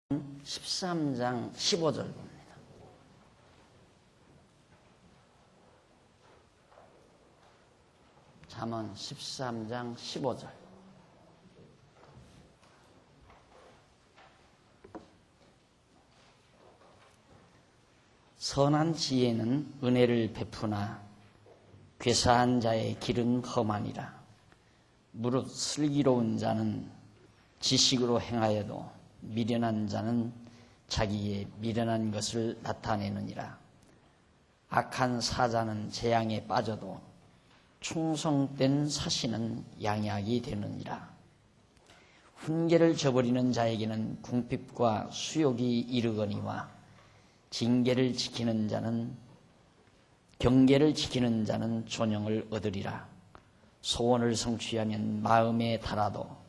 13장 15절 봅니다. 잠언 13장 15절. 선한 지혜는 은혜를 베푸나 괴사한 자의 길은 험하니라. 무릇 슬기로운 자는 지식으로 행하여도 미련한 자는 자기의 미련한 것을 나타내느니라. 악한 사자는 재앙에 빠져도 충성된 사신은 양약이 되느니라. 훈계를 저버리는 자에게는 궁핍과 수욕이 이르거니와 경계를 지키는 자는 존영을 얻으리라. 소원을 성취하면 마음에 달아도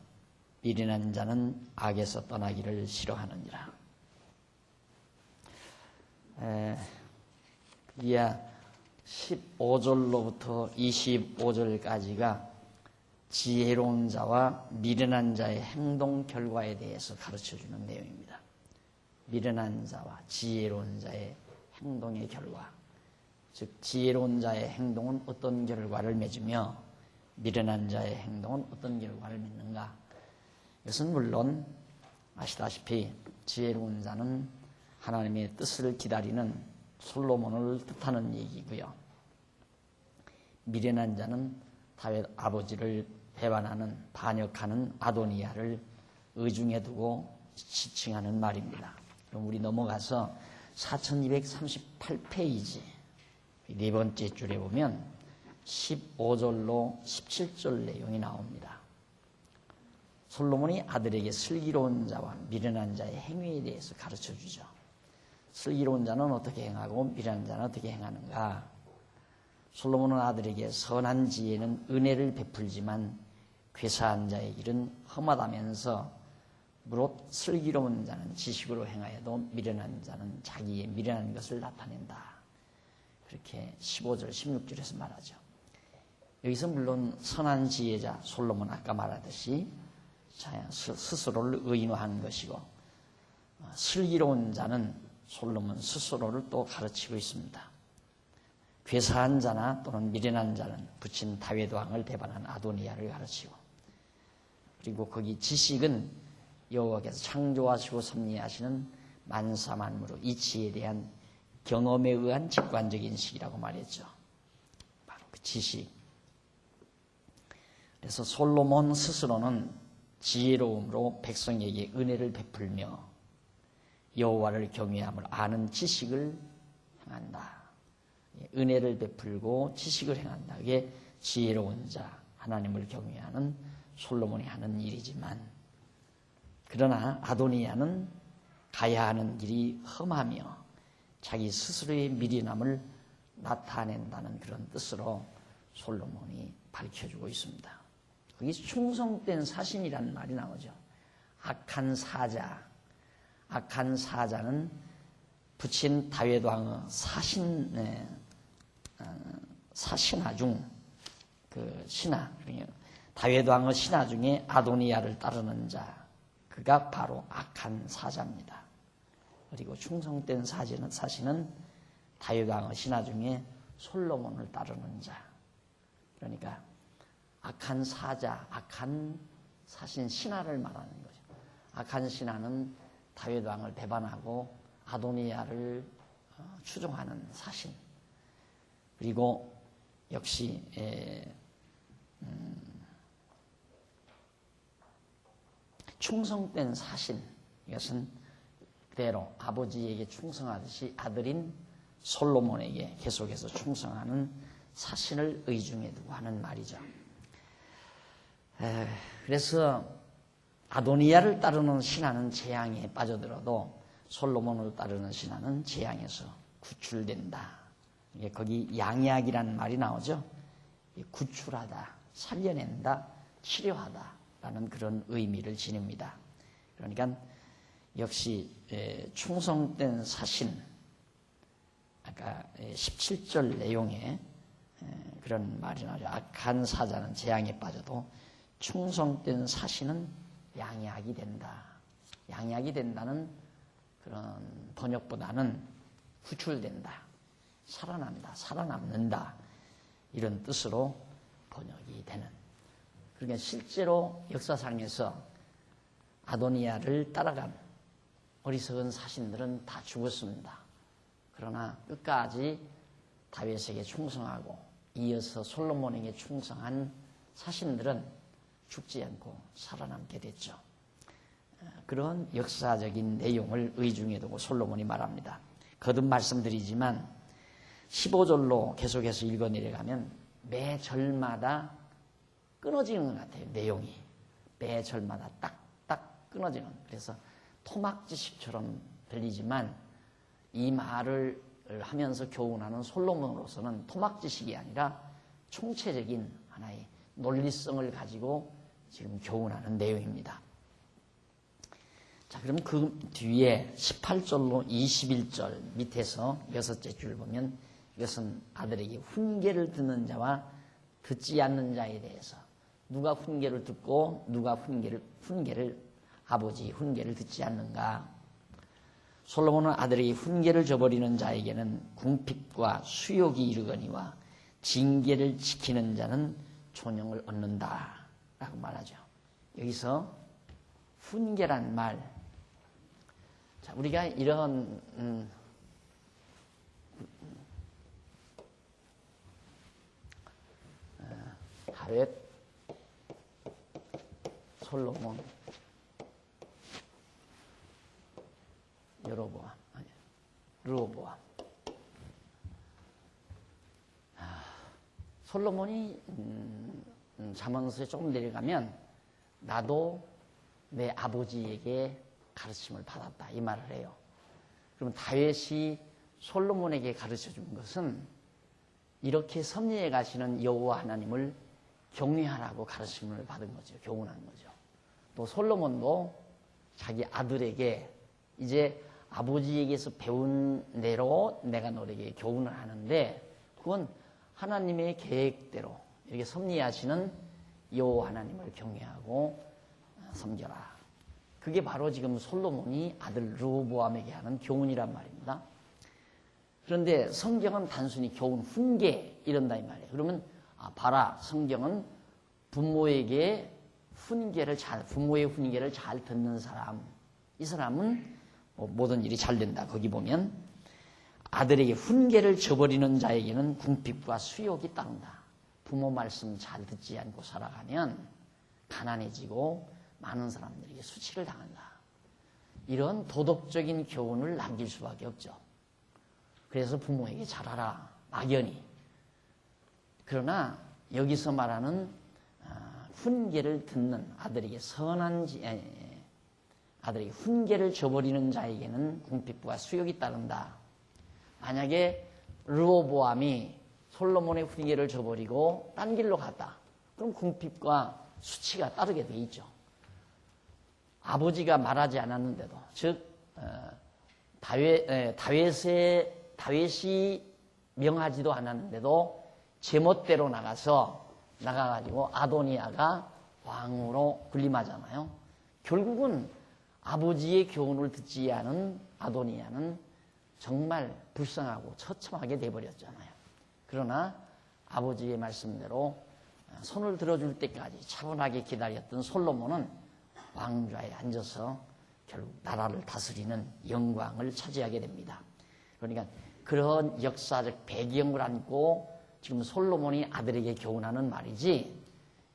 미련한 자는 악에서 떠나기를 싫어하느니라. 이하 15절로부터 25절까지가 지혜로운 자와 미련한 자의 행동 결과에 대해서 가르쳐주는 내용입니다. 미련한 자와 지혜로운 자의 행동의 결과, 즉 지혜로운 자의 행동은 어떤 결과를 맺으며 미련한 자의 행동은 어떤 결과를 맺는가. 이것은 물론 아시다시피 지혜로운 자는 하나님의 뜻을 기다리는 솔로몬을 뜻하는 얘기고요. 미련한 자는 다윗 아버지를 배반하는 반역하는 아도니아를 의중에 두고 지칭하는 말입니다. 그럼 우리 넘어가서 4238페이지 네 번째 줄에 보면 15절로 17절 내용이 나옵니다. 솔로몬이 아들에게 슬기로운 자와 미련한 자의 행위에 대해서 가르쳐주죠. 슬기로운 자는 어떻게 행하고 미련한 자는 어떻게 행하는가. 솔로몬은 아들에게 선한 지혜는 은혜를 베풀지만 괴사한 자의 길은 험하다면서 무릇 슬기로운 자는 지식으로 행하여도 미련한 자는 자기의 미련한 것을 나타낸다. 그렇게 15절 16절에서 말하죠. 여기서 물론 선한 지혜자 솔로몬 아까 말하듯이 스스로를 의인화한 것이고, 슬기로운 자는 솔로몬 스스로를 또 가르치고 있습니다. 괴사한 자나 또는 미련한 자는 부친 다윗 왕을 배반한 아도니아를 가르치고, 그리고 거기 지식은 여호와께서 창조하시고 섭리하시는 만사만물의 이치에 대한 경험에 의한 직관적인 식이라고 말했죠. 바로 그 지식. 그래서 솔로몬 스스로는 지혜로움으로 백성에게 은혜를 베풀며 여호와를 경외함을 아는 지식을 행한다. 은혜를 베풀고 지식을 행한다. 그게 지혜로운 자, 하나님을 경외하는 솔로몬이 하는 일이지만, 그러나 아도니아는 가야 하는 길이 험하며 자기 스스로의 미련함을 나타낸다는 그런 뜻으로 솔로몬이 밝혀주고 있습니다. 거기 충성된 사신이라는 말이 나오죠. 악한 사자는 부친 다윗 왕의 사신하 중 그 신하, 다윗 왕의 신하 중에 아도니아를 따르는 자, 그가 바로 악한 사자입니다. 그리고 충성된 사신은 다윗 왕의 신하 중에 솔로몬을 따르는 자. 그러니까 악한 사자, 악한 사신 신하를 말하는 거죠. 악한 신하는 다윗 왕을 배반하고 아도니아를 추종하는 사신. 그리고 역시 충성된 사신, 이것은 그대로 아버지에게 충성하듯이 아들인 솔로몬에게 계속해서 충성하는 사신을 의중에 두고 하는 말이죠. 그래서 아도니아를 따르는 신하는 재앙에 빠져들어도 솔로몬을 따르는 신하는 재앙에서 구출된다. 거기 양약이라는 말이 나오죠. 구출하다, 살려낸다, 치료하다라는 그런 의미를 지닙니다. 그러니까 역시 충성된 사신, 아까 17절 내용에 그런 말이 나오죠. 악한 사자는 재앙에 빠져도 충성된 사신은 양약이 된다. 양약이 된다는 그런 번역보다는 구출된다, 살아난다, 살아남는다 이런 뜻으로 번역이 되는. 그러니까 실제로 역사상에서 아도니아를 따라간 어리석은 사신들은 다 죽었습니다. 그러나 끝까지 다윗에게 충성하고 이어서 솔로몬에게 충성한 사신들은 죽지 않고 살아남게 됐죠. 그런 역사적인 내용을 의중에 두고 솔로몬이 말합니다. 거듭 말씀드리지만 15절로 계속해서 읽어 내려가면 매 절마다 끊어지는 것 같아요. 내용이 매 절마다 딱딱 끊어지는. 그래서 토막지식처럼 들리지만 이 말을 하면서 교훈하는 솔로몬으로서는 토막지식이 아니라 총체적인 하나의 논리성을 가지고 지금 교훈하는 내용입니다. 자, 그럼 그 뒤에 18절로 21절 밑에서 6째 줄 보면 이것은 아들에게 훈계를 듣는 자와 듣지 않는 자에 대해서 누가 훈계를 듣고 누가 훈계를 아버지 훈계를 듣지 않는가. 솔로몬은 아들에게 훈계를 저버리는 자에게는 궁핍과 수욕이 이르거니와 징계를 지키는 자는 존영을 얻는다 라고 말하죠. 여기서 훈계란 말, 자, 우리가 이런 다윗, 솔로몬, 여로보암, 아니, 르호보암. 솔로몬이 잠언서에 조금 내려가면 나도 내 아버지에게 가르침을 받았다 이 말을 해요. 그러면 다윗이 솔로몬에게 가르쳐 준 것은 이렇게 섭리해 가시는 여호와 하나님을 경외하라고 가르침을 받은 거죠. 교훈한 거죠. 또 솔로몬도 자기 아들에게 이제 아버지에게서 배운 대로 내가 너에게 교훈을 하는데 그건 하나님의 계획대로 이렇게 섭리하시는 여호와 하나님을 경외하고 섬겨라. 그게 바로 지금 솔로몬이 아들 르호보암에게 하는 교훈이란 말입니다. 그런데 성경은 단순히 교훈, 훈계 이런다 이 말이에요. 그러면 봐라, 성경은 부모의 훈계를 잘 듣는 사람, 이 사람은 모든 일이 잘 된다. 거기 보면 아들에게 훈계를 저버리는 자에게는 궁핍과 수욕이 따른다. 부모 말씀 잘 듣지 않고 살아가면 가난해지고 많은 사람들에게 수치를 당한다. 이런 도덕적인 교훈을 남길 수밖에 없죠. 그래서 부모에게 잘하라, 막연히. 그러나 여기서 말하는 훈계를 듣는 아들에게 아들에게 훈계를 저버리는 자에게는 궁핍과 수욕이 따른다. 만약에 르호보암이 솔로몬의 훈계를 저버리고 딴 길로 갔다. 그럼 궁핍과 수치가 따르게 돼 있죠. 아버지가 말하지 않았는데도, 즉 다윗이 명하지도 않았는데도 제멋대로 나가가지고 아도니아가 왕으로 군림하잖아요. 결국은 아버지의 교훈을 듣지 않은 아도니아는 정말 불쌍하고 처참하게 돼버렸잖아요. 그러나 아버지의 말씀대로 손을 들어줄 때까지 차분하게 기다렸던 솔로몬은 왕좌에 앉아서 결국 나라를 다스리는 영광을 차지하게 됩니다. 그러니까 그런 역사적 배경을 안고 지금 솔로몬이 아들에게 교훈하는 말이지,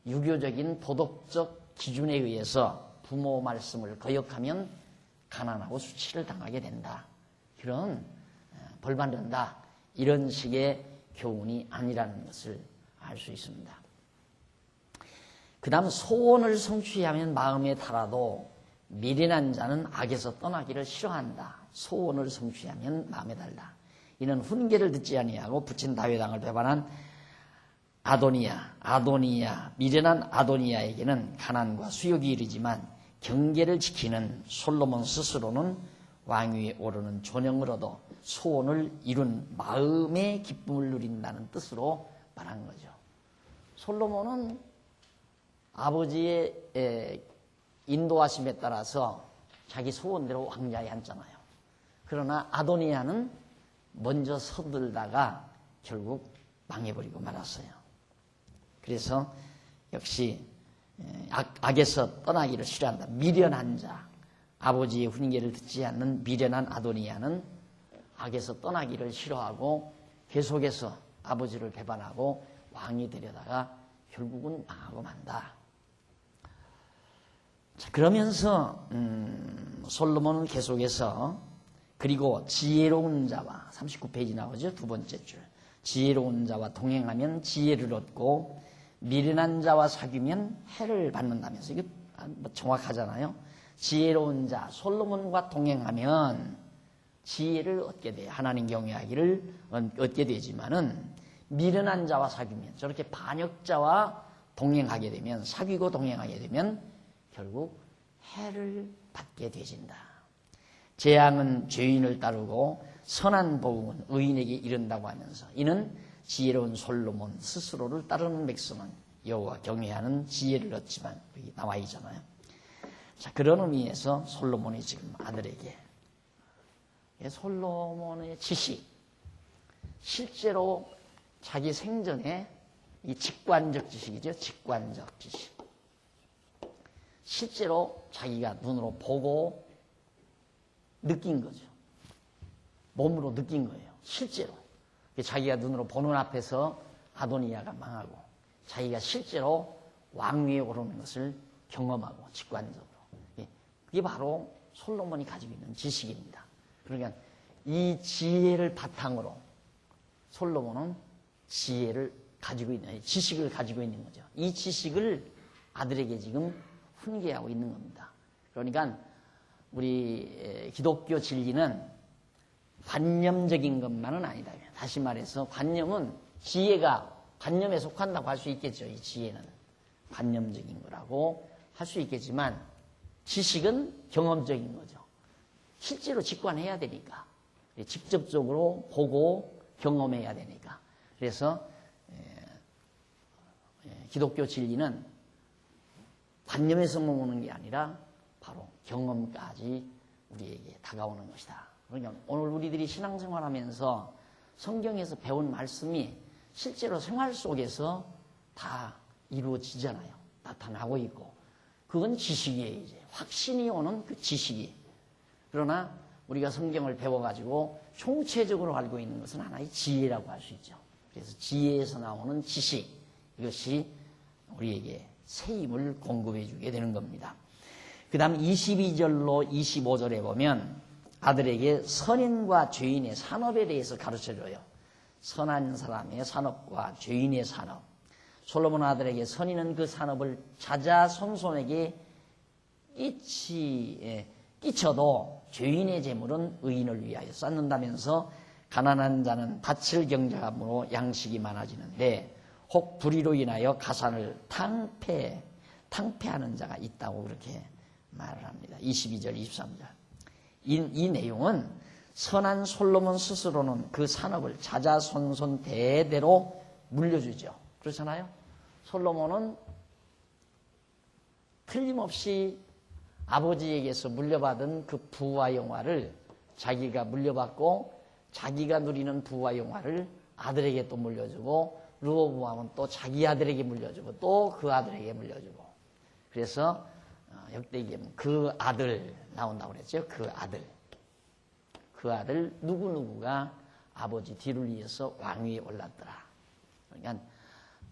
유교적인 도덕적 기준에 의해서 부모 말씀을 거역하면 가난하고 수치를 당하게 된다, 그런 벌받는다, 이런 식의 교훈이 아니라는 것을 알 수 있습니다. 그 다음 소원을 성취하면 마음에 달아도 미련한 자는 악에서 떠나기를 싫어한다. 소원을 성취하면 마음에 달다. 이는 훈계를 듣지 아니하고 부친 다윗 왕을 배반한 아도니아, 미련한 아도니아에게는 가난과 수욕이 이르지만 경계를 지키는 솔로몬 스스로는 왕위에 오르는 존영을 얻어 소원을 이룬 마음의 기쁨을 누린다는 뜻으로 말한 거죠. 솔로몬은 아버지의 인도하심에 따라서 자기 소원대로 왕좌에 앉잖아요. 그러나 아도니아는 먼저 서둘다가 결국 망해버리고 말았어요. 그래서 역시 악에서 떠나기를 싫어한다. 미련한 자, 아버지의 훈계를 듣지 않는 미련한 아도니아는 악에서 떠나기를 싫어하고 계속해서 아버지를 배반하고 왕이 되려다가 결국은 망하고 만다. 자, 그러면서 솔로몬은 계속해서 그리고 지혜로운 자와 39페이지 나오죠. 두 번째 줄. 지혜로운 자와 동행하면 지혜를 얻고 미련한 자와 사귀면 해를 받는다면서 이거 정확하잖아요. 지혜로운 자 솔로몬과 동행하면 지혜를 얻게 돼요. 하나님 경외하기를 얻게 되지만은 미련한 자와 사귀면 저렇게 반역자와 동행하게 되면 사귀고 동행하게 되면 결국 해를 받게 되진다. 재앙은 죄인을 따르고 선한 복음은 의인에게 이른다고 하면서 이는 지혜로운 솔로몬 스스로를 따르는 백성은 여호와 경외하는 지혜를 얻지만 여기 나와 있잖아요. 자, 그런 의미에서 솔로몬이 지금 아들에게 솔로몬의 지식 실제로 자기 생전에 이 직관적 지식이죠. 직관적 지식. 실제로 자기가 눈으로 보고 느낀 거죠. 몸으로 느낀 거예요. 실제로. 자기가 눈으로 보는 앞에서 아도니아가 망하고 자기가 실제로 왕위에 오르는 것을 경험하고 직관적으로. 그게 바로 솔로몬이 가지고 있는 지식입니다. 그러니까 이 지혜를 바탕으로 솔로몬은 지혜를 가지고 있는, 지식을 가지고 있는 거죠. 이 지식을 아들에게 지금 훈계하고 있는 겁니다. 그러니까 우리 기독교 진리는 관념적인 것만은 아니다. 다시 말해서 관념은 지혜가 관념에 속한다고 할 수 있겠죠. 이 지혜는 관념적인 거라고 할 수 있겠지만 지식은 경험적인 거죠. 실제로 직관해야 되니까 직접적으로 보고 경험해야 되니까. 그래서 기독교 진리는 관념에서 머무는 게 아니라 바로 경험까지 우리에게 다가오는 것이다. 그러니까 오늘 우리들이 신앙생활하면서 성경에서 배운 말씀이 실제로 생활 속에서 다 이루어지잖아요. 나타나고 있고. 그건 지식이에요. 이제 확신이 오는 그 지식이. 그러나 우리가 성경을 배워가지고 총체적으로 알고 있는 것은 하나의 지혜라고 할 수 있죠. 그래서 지혜에서 나오는 지식, 이것이 우리에게 새 힘을 공급해 주게 되는 겁니다. 그 다음 22절로 25절에 보면 아들에게 선인과 죄인의 산업에 대해서 가르쳐줘요. 선한 사람의 산업과 죄인의 산업. 솔로몬 아들에게 선인은 그 산업을 자자손손에게 끼쳐도 죄인의 재물은 의인을 위하여 쌓는다면서 가난한 자는 밭을 경작함으로 양식이 많아지는데 혹 불의로 인하여 가산을 탕폐하는 자가 있다고 그렇게 말을 합니다. 22절, 23절. 이 내용은 선한 솔로몬 스스로는 그 산업을 자자손손 대대로 물려주죠. 그렇잖아요. 솔로몬은 틀림없이 아버지에게서 물려받은 그 부와 영화를 자기가 물려받고 자기가 누리는 부와 영화를 아들에게 또 물려주고 르호보암은 또 자기 아들에게 물려주고 또 그 아들에게 물려주고. 그래서 역대기에는 그 아들 나온다고 그랬죠. 그 아들 누구누구가 아버지 뒤를 이어서 왕위에 올랐더라. 그러니까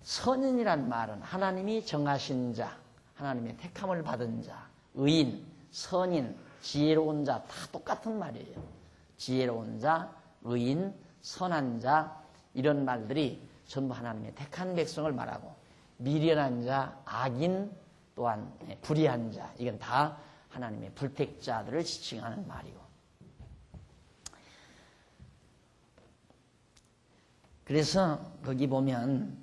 선인이란 말은 하나님이 정하신 자, 하나님의 택함을 받은 자, 의인, 선인, 지혜로운 자 다 똑같은 말이에요. 지혜로운 자, 의인, 선한 자 이런 말들이 전부 하나님의 택한 백성을 말하고 미련한 자, 악인 또한 불의한 자 이건 다 하나님의 불택자들을 지칭하는 말이고. 그래서 거기 보면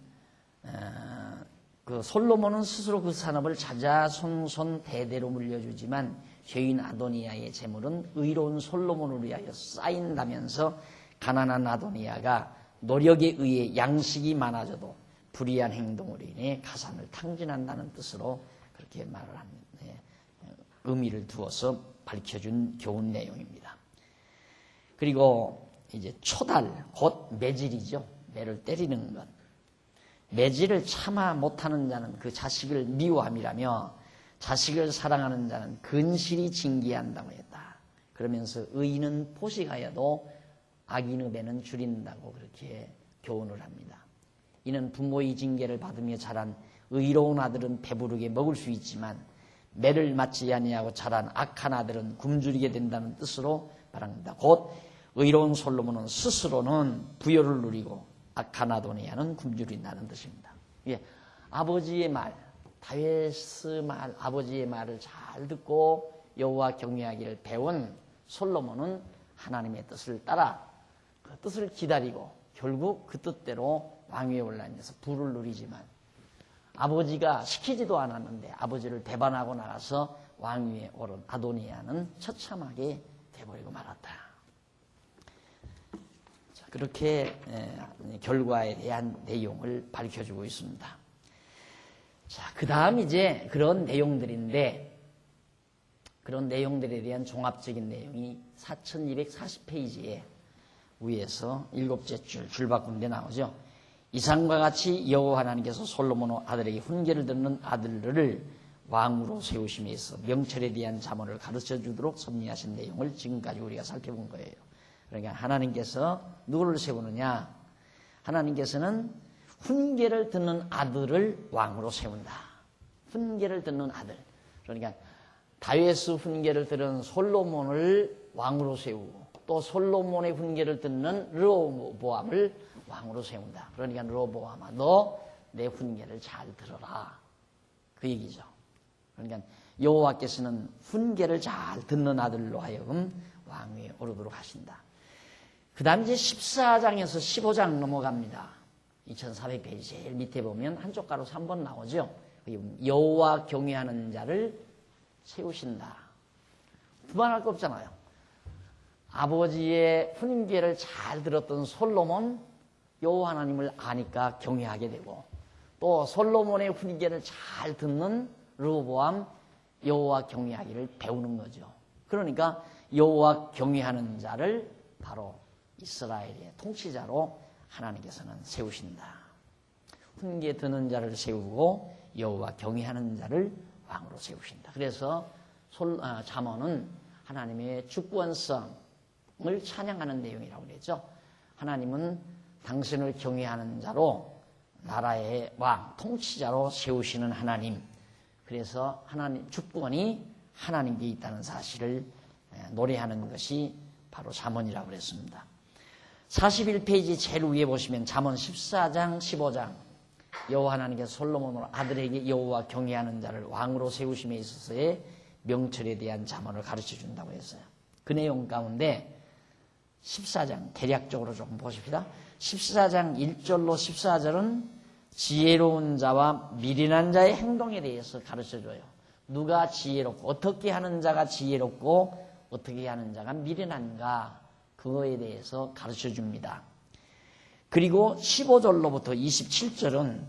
그 솔로몬은 스스로 그 산업을 자자손손 대대로 물려주지만 죄인 아도니아의 재물은 의로운 솔로몬을 위하여 쌓인다면서 가난한 아도니아가 노력에 의해 양식이 많아져도 불의한 행동으로 인해 가산을 탕진한다는 뜻으로 그렇게 말을 합니다. 의미를 두어서 밝혀준 교훈 내용입니다. 그리고 이제 초달, 곧 매질이죠. 매를 때리는 것. 매질을 참아 못하는 자는 그 자식을 미워함이라며 자식을 사랑하는 자는 근실이 징계한다고 했다. 그러면서 의인은 포식하여도 악인의 배는 줄인다고 그렇게 교훈을 합니다. 이는 부모의 징계를 받으며 자란 의로운 아들은 배부르게 먹을 수 있지만 매를 맞지 아니하고 자란 악한 아들은 굶주리게 된다는 뜻으로 말합니다. 곧 의로운 솔로몬은 스스로는 부요를 누리고 악한 아도니아는 굶주린다는 뜻입니다. 예, 아버지의 말, 다윗의 말, 아버지의 말을 잘 듣고 여호와 경외하기를 배운 솔로몬은 하나님의 뜻을 따라 그 뜻을 기다리고 결국 그 뜻대로 왕위에 올라앉아서 부를 누리지만 아버지가 시키지도 않았는데 아버지를 배반하고 나가서 왕위에 오른 아도니아는 처참하게 돼버리고 말았다. 그렇게 결과에 대한 내용을 밝혀주고 있습니다. 자, 그 다음 이제 그런 내용들인데 그런 내용들에 대한 종합적인 내용이 4240페이지에 위에서 7째 줄 바꾼 데 나오죠. 이상과 같이 여호와 하나님께서 솔로몬 아들에게 훈계를 듣는 아들들을 왕으로 세우심에 있어 명철에 대한 자문을 가르쳐 주도록 섭리하신 내용을 지금까지 우리가 살펴본 거예요. 그러니까 하나님께서 누구를 세우느냐? 하나님께서는 훈계를 듣는 아들을 왕으로 세운다. 훈계를 듣는 아들. 그러니까 다윗의 훈계를 들은 솔로몬을 왕으로 세우고 또 솔로몬의 훈계를 듣는 르호보암을 왕으로 세운다. 그러니까 르호보암아, 너 내 훈계를 잘 들어라. 그 얘기죠. 그러니까 여호와께서는 훈계를 잘 듣는 아들로 하여금 왕위에 오르도록 하신다. 그 다음 이제 14장에서 15장 넘어갑니다. 2400페이지 제일 밑에 보면 한쪽 가로 3번 나오죠. 여호와 경외하는 자를 세우신다. 두말할 거 없잖아요. 아버지의 훈계를 잘 들었던 솔로몬, 여호와 하나님을 아니까 경외하게 되고 또 솔로몬의 훈계를 잘 듣는 르호보암, 여호와 경외하기를 배우는 거죠. 그러니까 여호와 경외하는 자를 바로 이스라엘의 통치자로 하나님께서는 세우신다. 훈계 듣는 자를 세우고 여호와 경외하는 자를 왕으로 세우신다. 그래서 잠언은 하나님의 주권성을 찬양하는 내용이라고 그랬죠. 하나님은 당신을 경외하는 자로 나라의 왕, 통치자로 세우시는 하나님. 그래서 하나님 주권이 하나님께 있다는 사실을 노래하는 것이 바로 잠언이라고 그랬습니다. 41페이지 제일 위에 보시면 잠언 14장 15장 여호와 하나님께서 솔로몬 아들에게 여호와 경외하는 자를 왕으로 세우심에 있어서의 명철에 대한 잠언을 가르쳐 준다고 했어요. 그 내용 가운데 14장 대략적으로 조금 보십시다. 14장 1절로 14절은 지혜로운 자와 미련한 자의 행동에 대해서 가르쳐줘요. 누가 지혜롭고 어떻게 하는 자가 지혜롭고 어떻게 하는 자가 미련한가 그거에 대해서 가르쳐줍니다. 그리고 15절로부터 27절은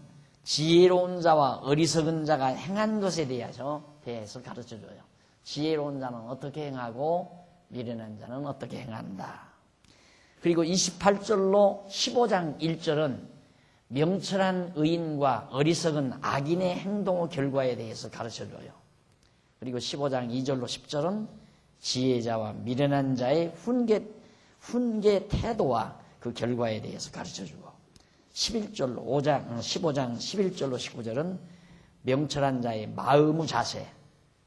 지혜로운 자와 어리석은 자가 행한 것에 대해서 가르쳐줘요. 지혜로운 자는 어떻게 행하고 미련한 자는 어떻게 행한다. 그리고 28절로 15장 1절은 명철한 의인과 어리석은 악인의 행동의 결과에 대해서 가르쳐줘요. 그리고 15장 2절로 10절은 지혜자와 미련한 자의 훈계 태도와 그 결과에 대해서 가르쳐주고 15장 11절로 19절은 명철한 자의 마음의 자세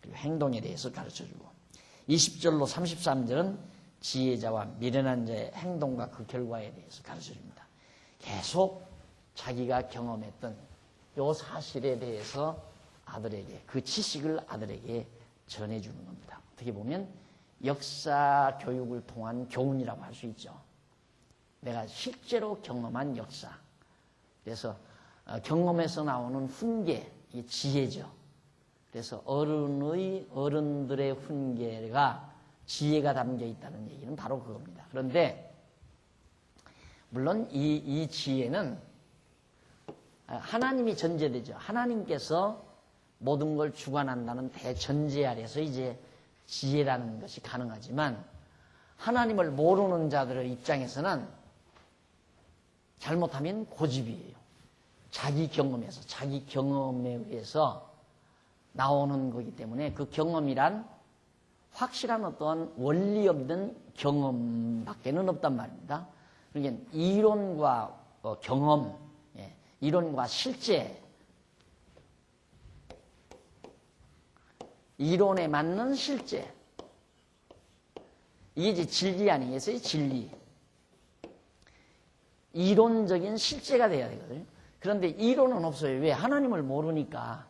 그리고 행동에 대해서 가르쳐주고 20절로 33절은 지혜자와 미련한 자의 행동과 그 결과에 대해서 가르쳐줍니다. 계속 자기가 경험했던 이 사실에 대해서 아들에게 그 지식을 아들에게 전해주는 겁니다. 어떻게 보면 역사 교육을 통한 교훈이라고 할 수 있죠. 내가 실제로 경험한 역사. 그래서 경험에서 나오는 훈계, 이 지혜죠. 그래서 어른들의 훈계가 지혜가 담겨 있다는 얘기는 바로 그겁니다. 그런데 물론 이 지혜는 하나님이 전제되죠. 하나님께서 모든 걸 주관한다는 대전제 아래서 이제 지혜라는 것이 가능하지만 하나님을 모르는 자들의 입장에서는 잘못하면 고집이에요. 자기 경험에서, 자기 경험에 의해서 나오는 거기 때문에 그 경험이란 확실한 어떤 원리 없는 경험밖에는 없단 말입니다. 그러니까 이론과 경험, 이론과 실제, 이론에 맞는 실제, 이게 이제 진리 아니겠어요? 진리. 이론적인 실제가 돼야 되거든요. 그런데 이론은 없어요. 왜? 하나님을 모르니까.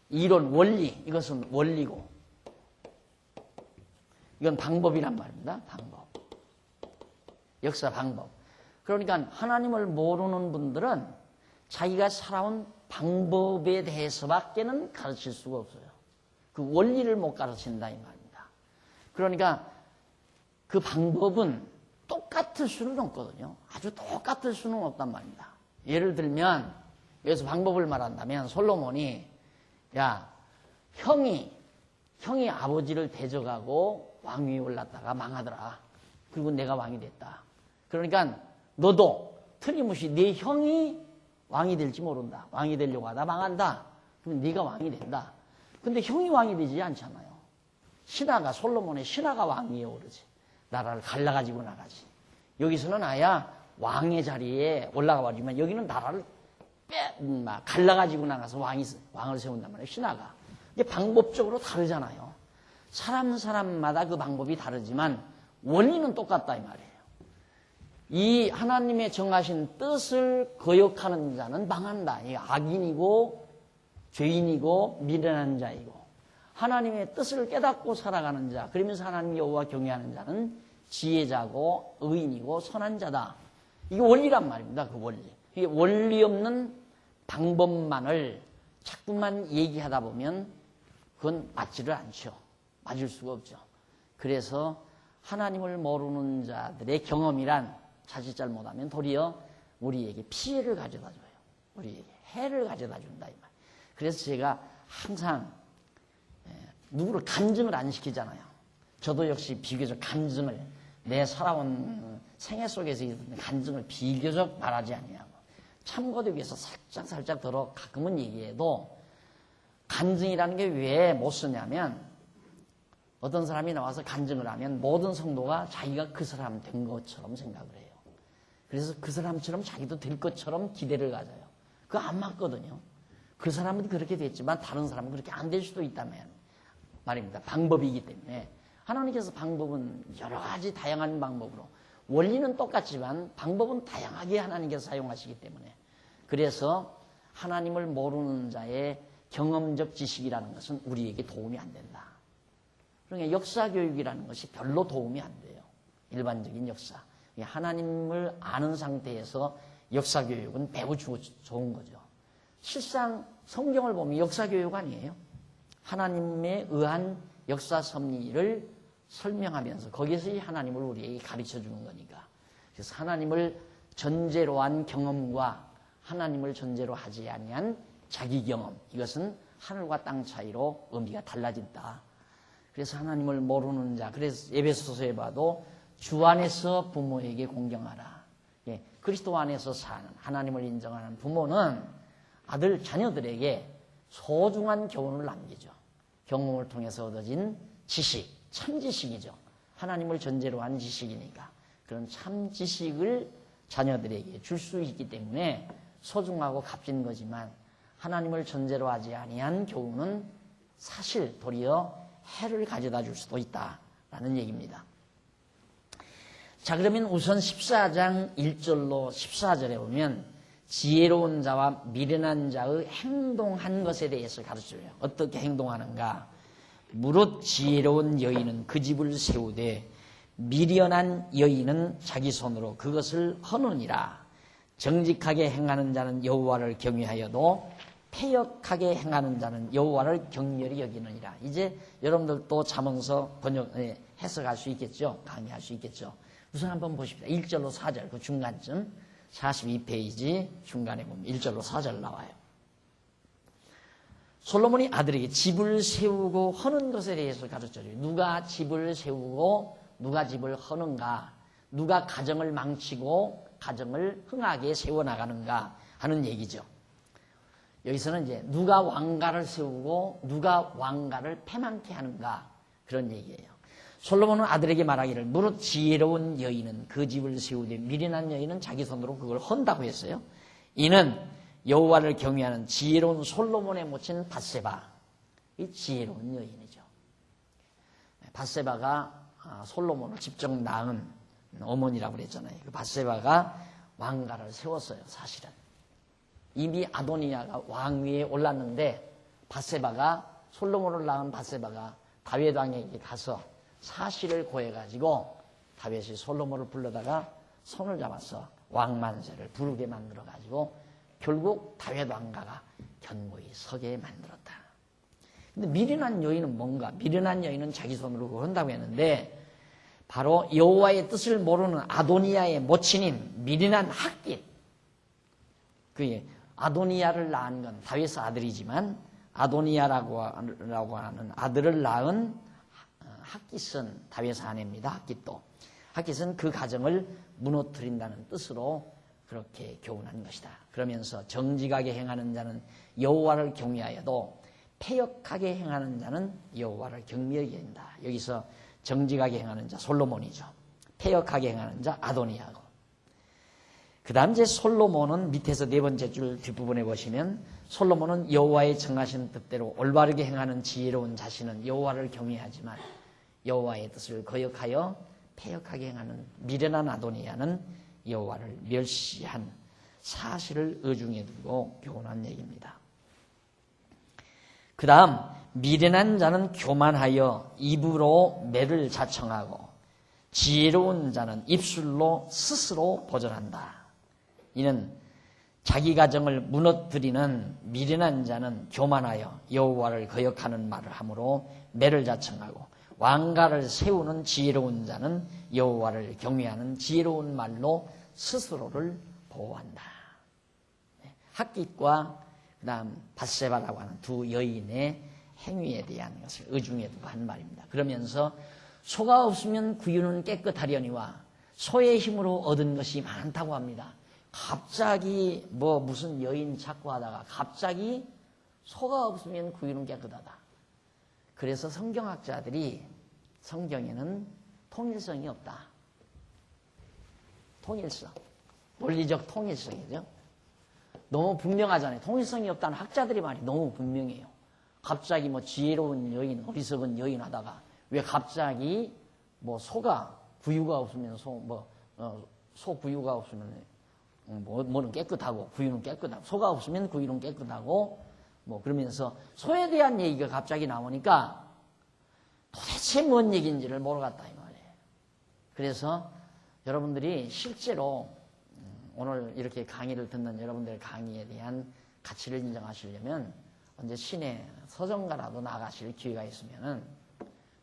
이론, 원리, 이것은 원리고. 이건 방법이란 말입니다. 방법. 역사 방법. 그러니까 하나님을 모르는 분들은 자기가 살아온 방법에 대해서밖에는 가르칠 수가 없어요. 그 원리를 못 가르친다 이 말입니다. 그러니까 그 방법은 똑같을 수는 없거든요. 아주 똑같을 수는 없단 말입니다. 예를 들면 여기서 방법을 말한다면 솔로몬이 야 형이 아버지를 대적하고 왕위에 올랐다가 망하더라. 그리고 내가 왕이 됐다. 그러니까 너도 틀림없이 네 형이 왕이 될지 모른다. 왕이 되려고 하다 망한다. 그럼 네가 왕이 된다. 근데 형이 왕이 되지 않잖아요. 솔로몬의 신하가 왕위에 오르지. 나라를 갈라가지고 나가지. 여기서는 아야 왕의 자리에 올라가 버리지만 여기는 나라를 갈라가지고 나가서 왕을 세운단 말이에요. 신하가. 이게 방법적으로 다르잖아요. 사람마다 그 방법이 다르지만 원리는 똑같다 이 말이에요. 이 하나님의 정하신 뜻을 거역하는 자는 망한다. 이 악인이고 죄인이고 미련한 자이고 하나님의 뜻을 깨닫고 살아가는 자, 그러면서 하나님 여호와 경외하는 자는 지혜자고 의인이고 선한 자다. 이게 원리란 말입니다. 그 원리. 이게 원리 없는 방법만을 자꾸만 얘기하다 보면 그건 맞지를 않죠. 맞을 수가 없죠. 그래서 하나님을 모르는 자들의 경험이란 자칫 잘못하면 도리어 우리에게 피해를 가져다 줘요. 우리에게 해를 가져다 준다 이 말. 그래서 제가 항상 누구를 간증을 안 시키잖아요. 저도 역시 비교적 간증을 내 살아온 생애 속에서 있는 간증을 비교적 말하지 아니하고 참고도 위해서 살짝 들어 가끔은 얘기해도 간증이라는 게 왜 못 쓰냐면 어떤 사람이 나와서 간증을 하면 모든 성도가 자기가 그 사람 된 것처럼 생각을 해요. 그래서 그 사람처럼 자기도 될 것처럼 기대를 가져요. 그거 안 맞거든요. 그 사람은 그렇게 됐지만 다른 사람은 그렇게 안 될 수도 있다면 말입니다. 방법이기 때문에 하나님께서 방법은 여러 가지 다양한 방법으로 원리는 똑같지만 방법은 다양하게 하나님께서 사용하시기 때문에 그래서 하나님을 모르는 자의 경험적 지식이라는 것은 우리에게 도움이 안 된다. 그러니까 역사교육이라는 것이 별로 도움이 안 돼요. 일반적인 역사. 하나님을 아는 상태에서 역사교육은 매우 좋은 거죠. 실상 성경을 보면 역사교육 아니에요. 하나님에 의한 역사 섭리를 설명하면서 거기에서 이 하나님을 우리에게 가르쳐 주는 거니까. 그래서 하나님을 전제로 한 경험과 하나님을 전제로 하지 아니한 자기 경험, 이것은 하늘과 땅 차이로 의미가 달라진다. 그래서 하나님을 모르는 자, 그래서 에베소서에 봐도 주 안에서 부모에게 공경하라. 그리스도 안에서 사는 하나님을 인정하는 부모는 아들, 자녀들에게 소중한 교훈을 남기죠. 경험을 통해서 얻어진 지식, 참 지식이죠. 하나님을 전제로 한 지식이니까. 그런 참 지식을 자녀들에게 줄 수 있기 때문에 소중하고 값진 거지만 하나님을 전제로 하지 아니한 교훈은 사실 도리어 해를 가져다 줄 수도 있다라는 얘기입니다. 자, 그러면 우선 14장 1절로 14절에 보면 지혜로운 자와 미련한 자의 행동한 것에 대해서 가르쳐줘요. 어떻게 행동하는가? 무릇 지혜로운 여인은 그 집을 세우되 미련한 여인은 자기 손으로 그것을 허느니라. 정직하게 행하는 자는 여호와를 경외하여도 패역하게 행하는 자는 여호와를 경멸히 여기느니라. 이제 여러분들도 잠언서 해석할 수 있겠죠? 강의할 수 있겠죠? 우선 한번 보십시다. 1절로 4절 그 중간쯤 42페이지 중간에 보면 1절로 4절 나와요. 솔로몬이 아들에게 집을 세우고 허는 것에 대해서 가르쳐줘요. 누가 집을 세우고 누가 집을 허는가, 누가 가정을 망치고 가정을 흥하게 세워나가는가 하는 얘기죠. 여기서는 이제 누가 왕가를 세우고 누가 왕가를 패망케 하는가 그런 얘기예요. 솔로몬은 아들에게 말하기를 무릇 지혜로운 여인은 그 집을 세우되 미련한 여인은 자기 손으로 그걸 헌다고 했어요. 이는 여호와를 경외하는 지혜로운 솔로몬의 모친 밧세바, 이 지혜로운 여인이죠. 밧세바가 솔로몬을 직접 낳은 어머니라고 그랬잖아요. 그 밧세바가 왕가를 세웠어요. 사실은 이미 아도니아가 왕위에 올랐는데 솔로몬을 낳은 밧세바가 다윗 왕에게 가서 사실을 고해가지고 다윗이 솔로몬을 불러다가 손을 잡아서 왕만세를 부르게 만들어가지고 결국 다윗 왕가가 견고히 서게 만들었다. 근데 미련한 여인은 뭔가? 미련한 여인은 자기 손으로 그걸 한다고 했는데 바로 여호와의 뜻을 모르는 아도니아의 모친인 미련한 핫깃. 그게 아도니아를 낳은 건 다윗의 아들이지만 아도니아라고 하는 아들을 낳은 핫깃은 다윗의 아내입니다. 핫깃은 그 가정을 무너뜨린다는 뜻으로 그렇게 교훈한 것이다. 그러면서 정직하게 행하는 자는 여호와를 경외하여도 패역하게 행하는 자는 여호와를 경미하게 한다. 여기서 정직하게 행하는 자 솔로몬이죠. 패역하게 행하는 자 아도니아고. 그 다음 이제 솔로몬은 밑에서 네 번째 줄 뒷부분에 보시면 솔로몬은 여호와의 정하신 뜻대로 올바르게 행하는 지혜로운 자신은 여호와를 경외하지만 여호와의 뜻을 거역하여 패역하게 행하는 미련한 아도니아는 여호와를 멸시한 사실을 의중에 두고 교훈한 얘기입니다. 그 다음 미련한 자는 교만하여 입으로 매를 자청하고 지혜로운 자는 입술로 스스로 보전한다. 이는 자기 가정을 무너뜨리는 미련한 자는 교만하여 여호와를 거역하는 말을 하므로 매를 자청하고 왕가를 세우는 지혜로운 자는 여호와를 경외하는 지혜로운 말로 스스로를 보호한다. 핫깃과 그 다음 밧세바라고 하는 두 여인의 행위에 대한 것을 의중에 두고 한 말입니다. 그러면서 소가 없으면 구유는 깨끗하려니와 소의 힘으로 얻은 것이 많다고 합니다. 갑자기 무슨 여인 찾고 하다가 갑자기 소가 없으면 구유는 깨끗하다. 그래서 성경학자들이 성경에는 통일성이 없다. 통일성. 논리적 통일성이죠. 너무 분명하잖아요. 통일성이 없다는 학자들의 말이 너무 분명해요. 갑자기 지혜로운 여인, 어리석은 여인 하다가 왜 갑자기 소가 구유가 없으면 소 구유가 없으면 뭐는 깨끗하고 구유는 깨끗하고 소가 없으면 구유는 깨끗하고 그러면서 소에 대한 얘기가 갑자기 나오니까 도대체 뭔 얘기인지를 모르겠다 이 말이에요. 그래서 여러분들이 실제로 오늘 이렇게 강의를 듣는 여러분들의 강의에 대한 가치를 인정하시려면 언제 시내 서점가라도 나가실 기회가 있으면은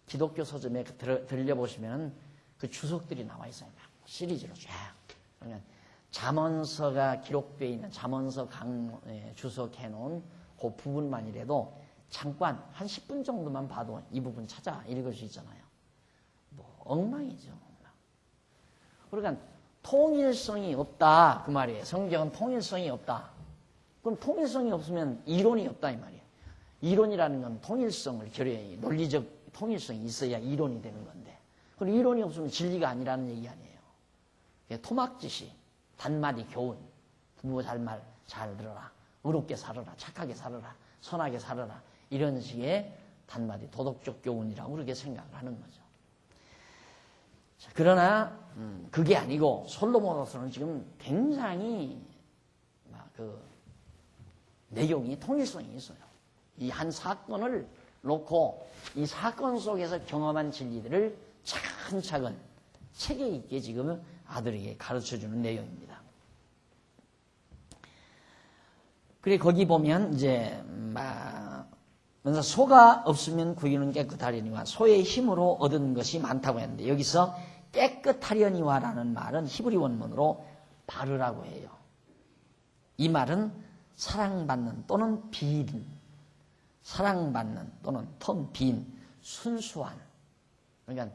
기독교 서점에 들려보시면은 그 주석들이 나와 있어요. 시리즈로 쫙. 그러면 잠언서가 기록되어 있는 잠언서 주석해 놓은 그 부분만이라도 잠깐 한 10분 정도만 봐도 이 부분 찾아 읽을 수 있잖아요. 엉망이죠. 그러니까 통일성이 없다 그 말이에요. 성경은 통일성이 없다. 그럼 통일성이 없으면 이론이 없다 이 말이에요. 이론이라는 건 통일성을 결여해 논리적 통일성이 있어야 이론이 되는 건데 그럼 이론이 없으면 진리가 아니라는 얘기 아니에요. 토막짓이 단마디 교훈 부모 말 잘 들어라 의롭게 살아라 착하게 살아라 선하게 살아라 이런 식의 단마디 도덕적 교훈이라고 그렇게 생각을 하는 거죠. 자, 그러나 그게 아니고 솔로몬으로서는 지금 굉장히 내용이 통일성이 있어요. 이 한 사건을 놓고 이 사건 속에서 경험한 진리들을 차근차근 체계 있게 지금 아들에게 가르쳐주는 내용입니다. 그래 거기 보면 이제 먼저 소가 없으면 구유는 깨끗하려니와 소의 힘으로 얻은 것이 많다고 했는데 여기서 깨끗하려니와라는 말은 히브리 원문으로 바르라고 해요. 이 말은 사랑받는 또는 빈, 사랑받는 또는 텅 빈, 순수한. 그러니까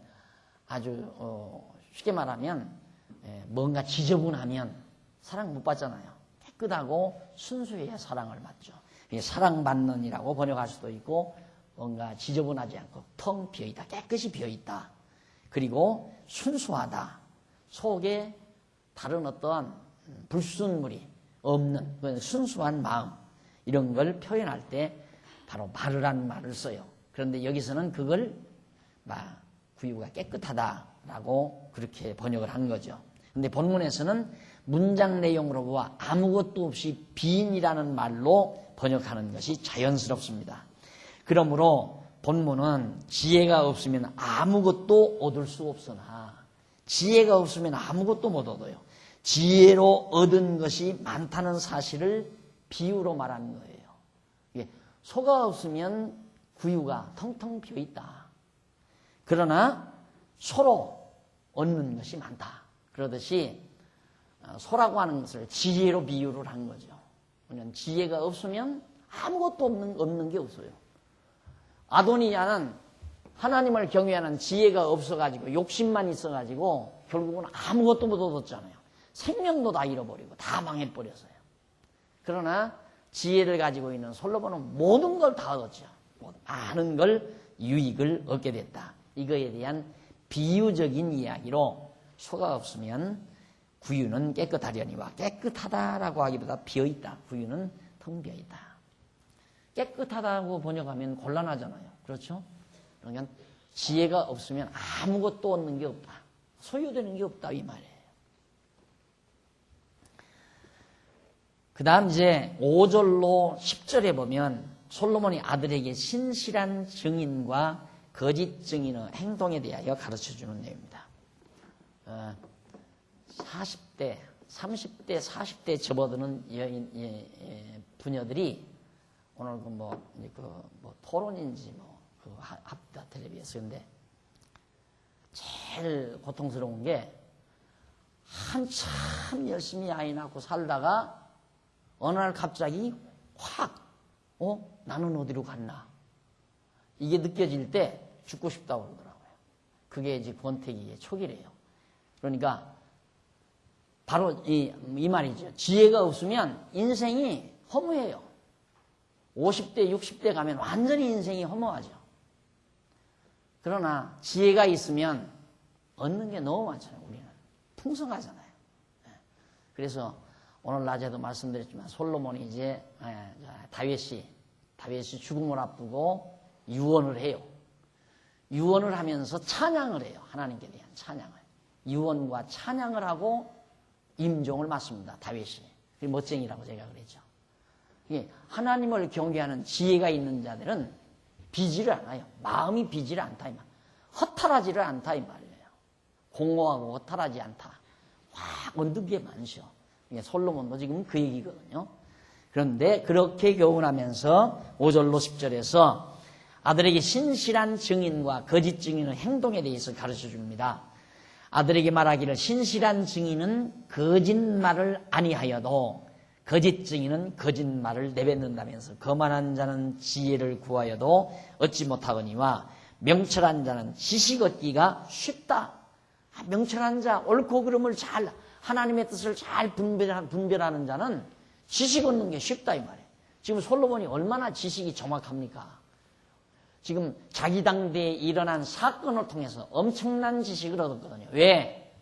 아주 쉽게 말하면 뭔가 지저분하면 사랑 못 받잖아요. 깨끗하고 순수해야 사랑을 받죠. 사랑받는이라고 번역할 수도 있고 뭔가 지저분하지 않고 텅 비어있다. 깨끗이 비어있다. 그리고 순수하다. 속에 다른 어떠한 불순물이 없는 순수한 마음 이런 걸 표현할 때 바로 바르란 말을 써요. 그런데 여기서는 그걸 구유가 깨끗하다라고 그렇게 번역을 한 거죠. 근데 본문에서는 문장 내용으로 보아 아무것도 없이 빈이라는 말로 번역하는 것이 자연스럽습니다. 그러므로 본문은 지혜가 없으면 아무것도 얻을 수 없으나 지혜가 없으면 아무것도 못 얻어요. 지혜로 얻은 것이 많다는 사실을 비유로 말하는 거예요. 소가 없으면 구유가 텅텅 비어있다. 그러나 소로 얻는 것이 많다. 그러듯이 소라고 하는 것을 지혜로 비유를 한 거죠. 그냥 지혜가 없으면 아무것도 없는 게 없어요. 아도니아는 하나님을 경외하는 지혜가 없어가지고 욕심만 있어가지고 결국은 아무것도 못 얻었잖아요. 생명도 다 잃어버리고 다 망해버렸어요. 그러나 지혜를 가지고 있는 솔로몬은 모든 걸 다 얻었죠. 많은 걸 유익을 얻게 됐다. 이거에 대한 비유적인 이야기로 소가 없으면 구유는 깨끗하려니와 깨끗하다라고 하기보다 비어있다. 구유는 텅 비어있다. 깨끗하다고 번역하면 곤란하잖아요. 그렇죠? 그러니까 지혜가 없으면 아무것도 얻는 게 없다. 소유되는 게 없다 이 말이에요. 그 다음 이제 5절로 10절에 보면 솔로몬이 아들에게 신실한 증인과 거짓 증인의 행동에 대하여 가르쳐주는 내용입니다. 40대, 30대, 40대 접어드는 부녀들이 오늘 토론인지 합다 텔레비에서 근데 제일 고통스러운 게 한참 열심히 아이 낳고 살다가 어느 날 갑자기 확 나는 어디로 갔나 이게 느껴질 때 죽고 싶다고 그러더라고요. 그게 이제 권태기의 초기래요. 그러니까 바로 이 말이죠. 지혜가 없으면 인생이 허무해요. 50대, 60대 가면 완전히 인생이 허무하죠. 그러나 지혜가 있으면 얻는 게 너무 많잖아요. 우리는 풍성하잖아요. 그래서 오늘 낮에도 말씀드렸지만 솔로몬이 이제 다윗이 죽음을 앞두고 유언을 해요. 유언을 하면서 찬양을 해요. 하나님께 대한 찬양을. 유언과 찬양을 하고 임종을 맞습니다. 다윗이. 멋쟁이라고 제가 그랬죠. 하나님을 경외하는 지혜가 있는 자들은 비지를 않아요. 마음이 비지를 않다 이 말. 허탈하지를 않다 이 말이에요. 공허하고 허탈하지 않다. 확 얻는 게 많죠. 솔로몬도 지금 그 얘기거든요. 그런데 그렇게 교훈하면서 5절로 10절에서 아들에게 신실한 증인과 거짓 증인의 행동에 대해서 가르쳐 줍니다. 아들에게 말하기를 신실한 증인은 거짓말을 아니하여도 거짓 증인은 거짓말을 내뱉는다면서 거만한 자는 지혜를 구하여도 얻지 못하거니와 명철한 자는 지식 얻기가 쉽다. 명철한 자, 옳고 그름을 잘 하나님의 뜻을 잘 분별하는 자는 지식 얻는 게 쉽다 이 말이에요. 지금 솔로몬이 얼마나 지식이 정확합니까? 지금 자기 당대에 일어난 사건을 통해서 엄청난 지식을 얻었거든요. 왜?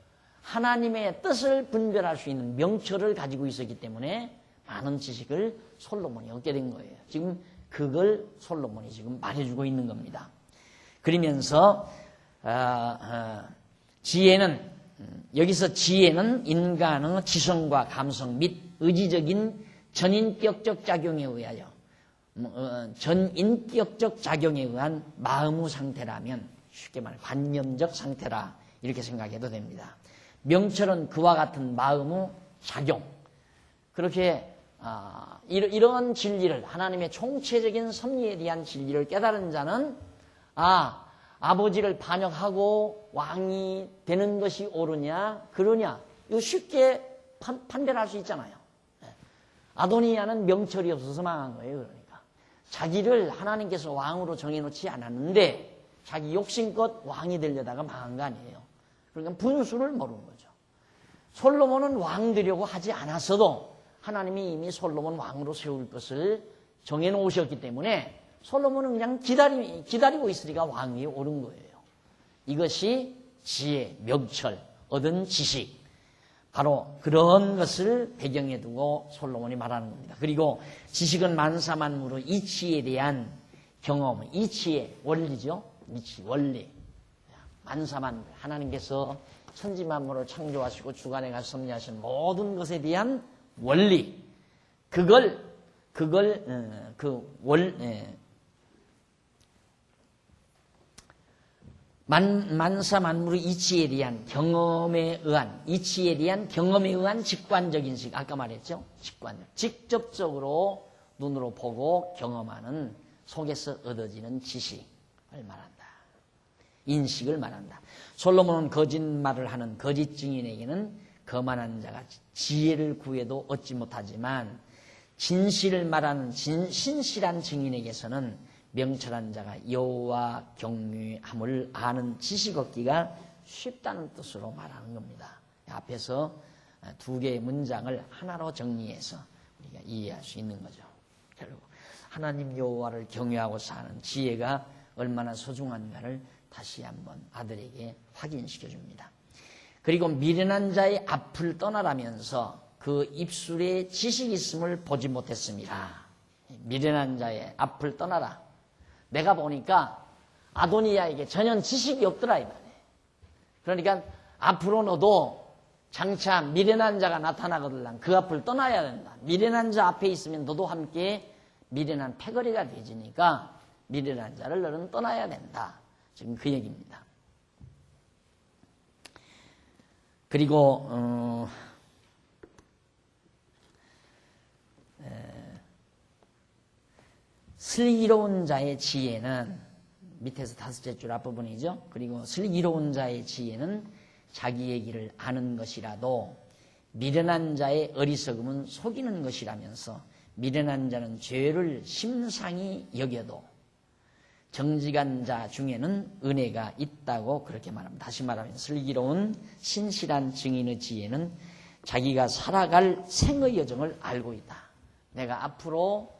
하나님의 뜻을 분별할 수 있는 명철을 가지고 있었기 때문에 많은 지식을 솔로몬이 얻게 된 거예요. 지금 그걸 솔로몬이 지금 말해주고 있는 겁니다. 그러면서 지혜는 여기서 지혜는 인간의 지성과 감성 및 의지적인 전인격적 작용에 의하여 전인격적 작용에 의한 마음의 상태라면 쉽게 말해 관념적 상태라 이렇게 생각해도 됩니다. 명철은 그와 같은 마음의 작용 그렇게 이런 진리를 하나님의 총체적인 섭리에 대한 진리를 깨달은 자는 아버지를 반역하고 왕이 되는 것이 옳으냐 그러냐 이거 쉽게 판별할 수 있잖아요. 아도니아는 명철이 없어서 망한 거예요. 그러니까 자기를 하나님께서 왕으로 정해놓지 않았는데 자기 욕심껏 왕이 되려다가 망한 거 아니에요. 그러니까 분수를 모르는 거죠. 솔로몬은 왕 되려고 하지 않았어도 하나님이 이미 솔로몬 왕으로 세울 것을 정해놓으셨기 때문에 솔로몬은 그냥 기다리고 있으니까 왕위에 오른 거예요. 이것이 지혜, 명철, 얻은 지식, 바로 그런 것을 배경에 두고 솔로몬이 말하는 겁니다. 그리고 지식은 만사만물의 이치에 대한 경험, 이치의 원리죠. 이치, 원리. 만사만물, 하나님께서 천지만물을 창조하시고 주관에 가서 섭리하신 모든 것에 대한 원리, 만사만물의 이치에 대한 경험에 의한 직관적인 식, 아까 말했죠? 직접적으로 눈으로 보고 경험하는 속에서 얻어지는 지식을 말한다. 인식을 말한다. 솔로몬은 거짓말을 하는 거짓 증인에게는 거만한 자가 지혜를 구해도 얻지 못하지만 진실을 말하는 신실한 증인에게서는 명철한 자가 여호와 경외함을 아는 지식 얻기가 쉽다는 뜻으로 말하는 겁니다. 앞에서 두 개의 문장을 하나로 정리해서 우리가 이해할 수 있는 거죠. 결국 하나님 여호와를 경외하고 사는 지혜가 얼마나 소중한가를 다시 한번 아들에게 확인시켜 줍니다. 그리고 미련한 자의 앞을 떠나라면서 그 입술에 지식이 있음을 보지 못했습니다. 미련한 자의 앞을 떠나라. 내가 보니까 아도니아에게 전혀 지식이 없더라 이 말이에요. 그러니까 앞으로 너도 장차 미련한 자가 나타나거든 그 앞을 떠나야 된다. 미련한 자 앞에 있으면 너도 함께 미련한 패거리가 되지니까 미련한 자를 너는 떠나야 된다. 지금 그 얘기입니다. 그리고 슬기로운 자의 지혜는 밑에서 다섯째 줄 앞부분이죠. 그리고 슬기로운 자의 지혜는 자기의 길을 아는 것이라도 미련한 자의 어리석음은 속이는 것이라면서 미련한 자는 죄를 심상히 여겨도 정직한 자 중에는 은혜가 있다고 그렇게 말합니다. 다시 말하면 슬기로운 신실한 증인의 지혜는 자기가 살아갈 생의 여정을 알고 있다. 내가 앞으로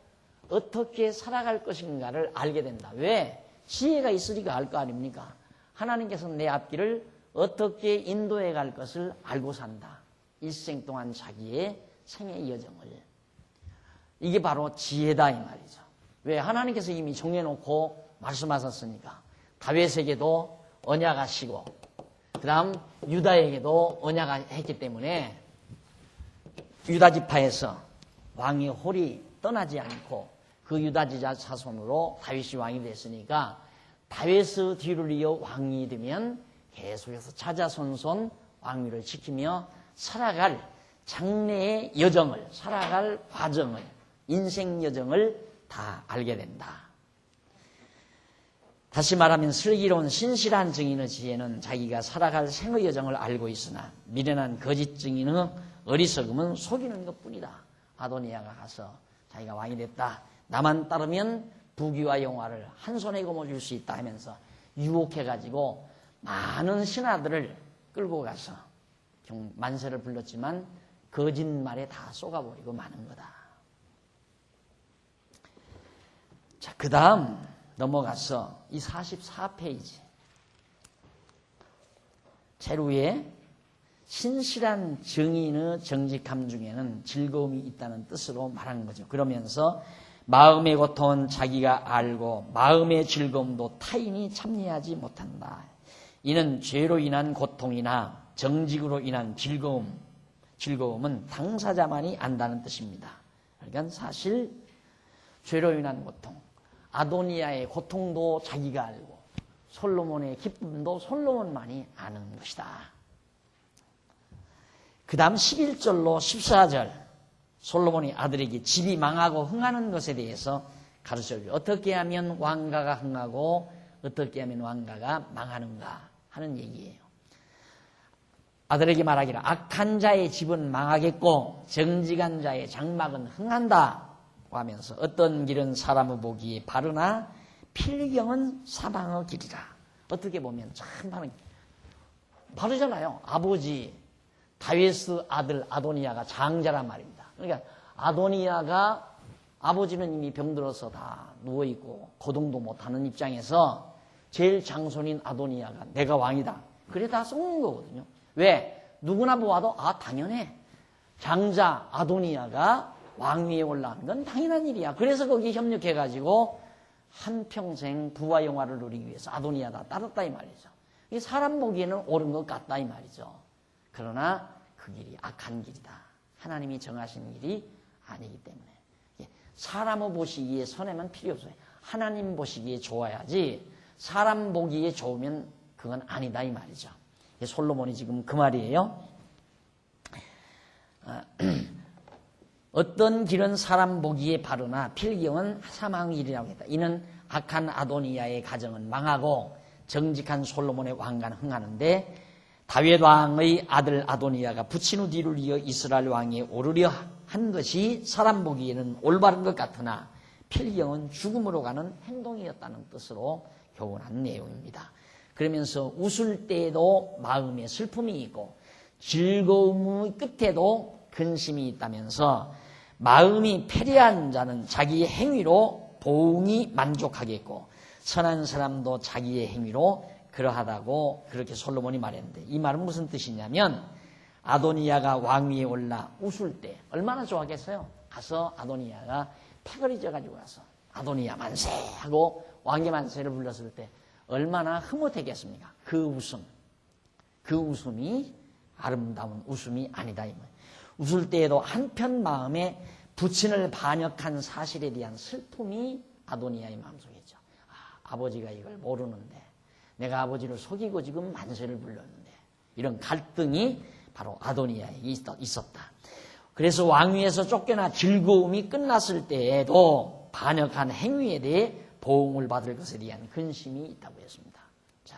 어떻게 살아갈 것인가를 알게 된다. 왜? 지혜가 있으니까 알 거 아닙니까? 하나님께서는 내 앞길을 어떻게 인도해 갈 것을 알고 산다. 일생 동안 자기의 생의 여정을. 이게 바로 지혜다 이 말이죠. 왜? 하나님께서 이미 정해놓고 말씀하셨으니까. 다윗에게도 언약하시고 그 다음 유다에게도 언약했기 때문에 유다 지파에서 왕의 홀이 떠나지 않고 그 유다지자 자손으로 다윗이 왕이 됐으니까 다윗의 뒤를 이어 왕이 되면 계속해서 자자손손 왕위를 지키며 살아갈 장래의 여정을, 살아갈 과정을, 인생 여정을 다 알게 된다. 다시 말하면 슬기로운 신실한 증인의 지혜는 자기가 살아갈 생의 여정을 알고 있으나 미련한 거짓 증인의 어리석음은 속이는 것뿐이다. 아도니아가 가서 자기가 왕이 됐다. 나만 따르면 부귀와 영화를 한 손에 거머쥘 수 있다 하면서 유혹해가지고 많은 신하들을 끌고 가서 만세를 불렀지만 거짓말에 다 쏘가버리고 마는 거다. 자, 그 다음 넘어가서 이 44페이지 제일 위에 신실한 증인의 정직함 중에는 즐거움이 있다는 뜻으로 말하는 거죠. 그러면서 마음의 고통은 자기가 알고 마음의 즐거움도 타인이 참여하지 못한다. 이는 죄로 인한 고통이나 정직으로 인한 즐거움은 당사자만이 안다는 뜻입니다. 그러니까 사실 죄로 인한 고통, 아도니아의 고통도 자기가 알고 솔로몬의 기쁨도 솔로몬만이 아는 것이다. 그 다음 11절로 14절 솔로몬이 아들에게 집이 망하고 흥하는 것에 대해서 가르쳐줘요. 어떻게 하면 왕가가 흥하고 어떻게 하면 왕가가 망하는가 하는 얘기예요. 아들에게 말하기를 악한 자의 집은 망하겠고 정직한 자의 장막은 흥한다 하면서 어떤 길은 사람의 보기에 바르나 필경은 사망의 길이라. 어떻게 보면 참 바르잖아요. 아버지 다윗의 아들 아도니아가 장자란 말입니다. 그러니까 아도니아가 아버지는 이미 병들어서 다 누워있고 거동도 못하는 입장에서 제일 장손인 아도니아가 내가 왕이다. 그래 다 썩는 거거든요. 왜? 누구나 보아도 당연해. 장자 아도니아가 왕위에 올라가는 건 당연한 일이야. 그래서 거기 협력해가지고 한평생 부와 영화를 누리기 위해서 아도니아가 따랐다 이 말이죠. 이게 사람 보기에는 옳은 것 같다 이 말이죠. 그러나 그 길이 악한 길이다. 하나님이 정하신 길이 아니기 때문에 사람을 보시기에 선해만 필요 없어요. 하나님 보시기에 좋아야지 사람 보기에 좋으면 그건 아니다 이 말이죠. 솔로몬이 지금 그 말이에요. 어떤 길은 사람 보기에 바르나 필경은 사망의 길이라고 했다. 이는 악한 아도니아의 가정은 망하고 정직한 솔로몬의 왕가는 흥하는데 다윗 왕의 아들 아도니아가 부친 후 뒤를 이어 이스라엘 왕에 오르려 한 것이 사람 보기에는 올바른 것 같으나 필경은 죽음으로 가는 행동이었다는 뜻으로 교훈한 내용입니다. 그러면서 웃을 때에도 마음에 슬픔이 있고 즐거움의 끝에도 근심이 있다면서 마음이 패리한 자는 자기의 행위로 보응이 만족하겠고 선한 사람도 자기의 행위로 그러하다고 그렇게 솔로몬이 말했는데 이 말은 무슨 뜻이냐면 아도니아가 왕위에 올라 웃을 때 얼마나 좋아하겠어요? 가서 아도니아가 패거리 져가지고 가서 아도니아 만세 하고 왕의 만세를 불렀을 때 얼마나 흐뭇했겠습니까? 그 웃음이 아름다운 웃음이 아니다 이 말이에요. 웃을 때에도 한편 마음에 부친을 반역한 사실에 대한 슬픔이 아도니아의 마음속에 있죠. 아버지가 이걸 모르는데 내가 아버지를 속이고 지금 만세를 불렀는데 이런 갈등이 바로 아도니아에 있었다. 그래서 왕위에서 쫓겨나 즐거움이 끝났을 때에도 반역한 행위에 대해 보응을 받을 것에 대한 근심이 있다고 했습니다. 자,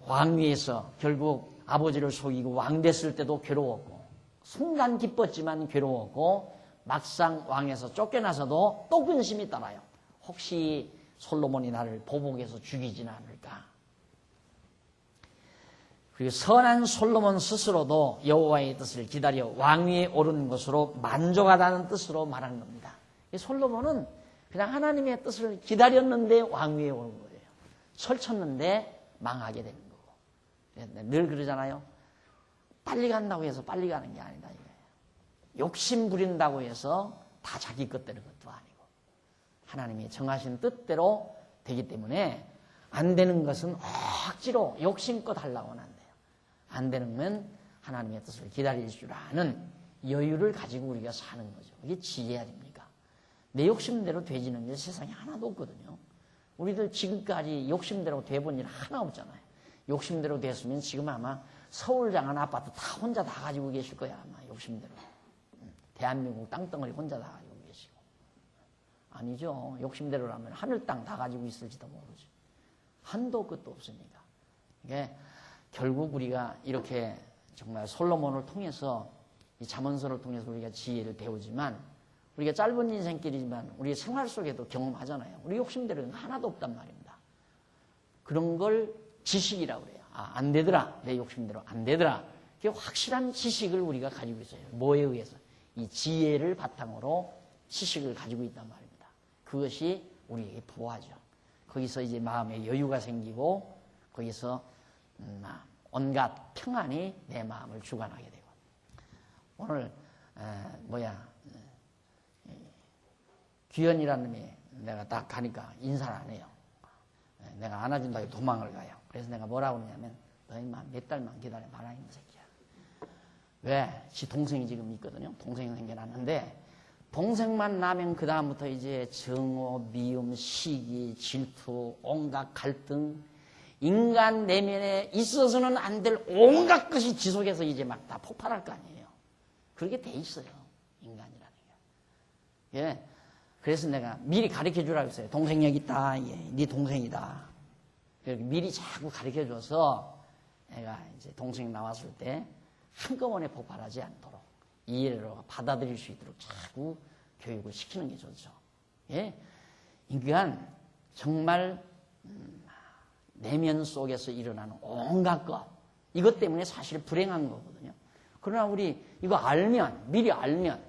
왕위에서 결국 아버지를 속이고 왕 됐을 때도 괴로웠고 순간 기뻤지만 괴로웠고 막상 왕에서 쫓겨나서도 또 근심이 따라요. 혹시 솔로몬이 나를 보복해서 죽이지는 않을까? 그리고 선한 솔로몬 스스로도 여호와의 뜻을 기다려 왕위에 오른 것으로 만족하다는 뜻으로 말하는 겁니다. 솔로몬은 그냥 하나님의 뜻을 기다렸는데 왕위에 오른 거예요. 설쳤는데 망하게 되는 거고. 늘 그러잖아요. 빨리 간다고 해서 빨리 가는 게 아니다 이거예요. 욕심 부린다고 해서 다 자기 것대로 것도 아니고 하나님이 정하신 뜻대로 되기 때문에 안 되는 것은 억지로 욕심껏 하려고는 안 돼요. 안 되는 건 하나님의 뜻을 기다릴 줄 아는 여유를 가지고 우리가 사는 거죠. 이게 지혜 아닙니까? 내 욕심대로 되지는 일 세상에 하나도 없거든요. 우리들 지금까지 욕심대로 돼본 일 하나 없잖아요. 욕심대로 됐으면 지금 아마 서울 장안 아파트 다 혼자 다 가지고 계실 거야 아마 욕심대로. 대한민국 땅덩어리 혼자 다 가지고 계시고. 아니죠. 욕심대로라면 하늘 땅 다 가지고 있을지도 모르지. 한도 끝도 없으니까. 이게 결국 우리가 이렇게 정말 솔로몬을 통해서 이 잠언서를 통해서 우리가 지혜를 배우지만 우리가 짧은 인생길이지만 우리 생활 속에도 경험하잖아요. 우리 욕심대로는 하나도 없단 말입니다. 그런 걸 지식이라고 그래요. 안 되더라. 내 욕심대로 안 되더라. 그게 확실한 지식을 우리가 가지고 있어요. 뭐에 의해서? 이 지혜를 바탕으로 지식을 가지고 있단 말입니다. 그것이 우리에게 부하죠. 거기서 이제 마음에 여유가 생기고 거기서 온갖 평안이 내 마음을 주관하게 되고. 오늘 규현이라는 놈이 내가 딱 가니까 인사를 안 해요. 내가 안아준다고 도망을 가요. 그래서 내가 뭐라고 그러냐면 너 인마 몇 달만 기다려 봐라 이 새끼야. 왜? 지 동생이 지금 있거든요. 동생이 생겨났는데 동생만 나면 그 다음부터 이제 정오, 미움, 시기, 질투, 온갖 갈등 인간 내면에 있어서는 안 될 온갖 것이 지속해서 이제 막 다 폭발할 거 아니에요. 그렇게 돼 있어요. 인간이라는 게. 예. 그래서 내가 미리 가르쳐 주라고 했어요. 동생 여기 있다. 예, 네 동생이다. 그렇게 미리 자꾸 가르쳐 줘서 내가 이제 동생 나왔을 때 한꺼번에 폭발하지 않도록 이해로 받아들일 수 있도록 자꾸 교육을 시키는 게 좋죠. 예. 인간 정말 내면 속에서 일어나는 온갖 것, 이것 때문에 사실 불행한 거거든요. 그러나 우리 이거 알면, 미리 알면,